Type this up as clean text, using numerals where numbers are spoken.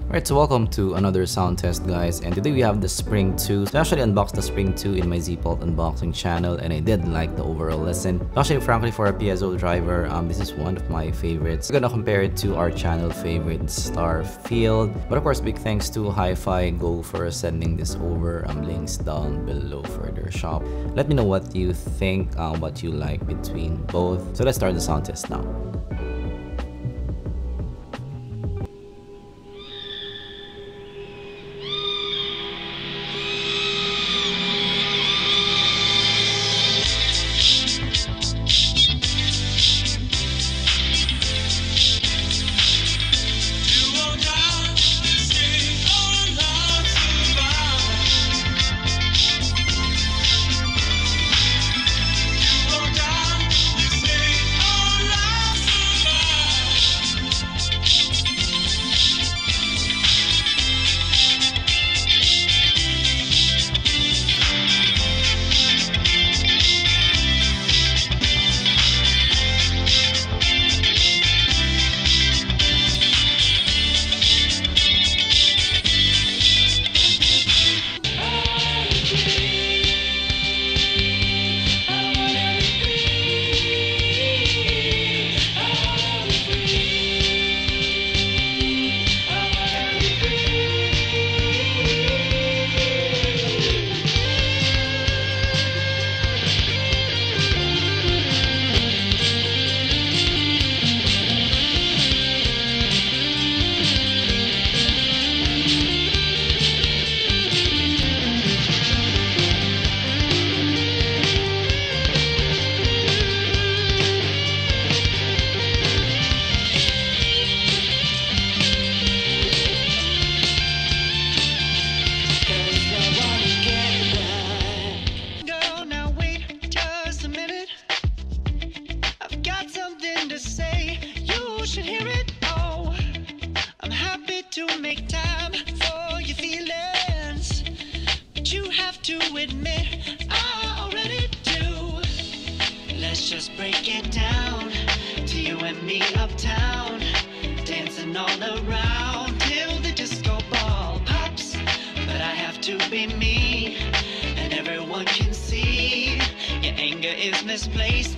Alright, so welcome to another sound test, guys, and today we have the Spring 2. So I actually unboxed the Spring 2 in my zpolt unboxing channel, and I did like the overall listen. Actually, frankly, for a piezo driver, this is one of my favorites. We're gonna compare it to our channel favorite, Starfield. But of course, big thanks to Hi-Fi Go for sending this over. Links down below for their shop. Let me know what you think, what you like between both. So let's start the sound test now. Make time for your feelings, but you have to admit I already do. Let's just break it down to you and me uptown, dancing all around till the disco ball pops. But I have to be me, and everyone can see your anger is misplaced.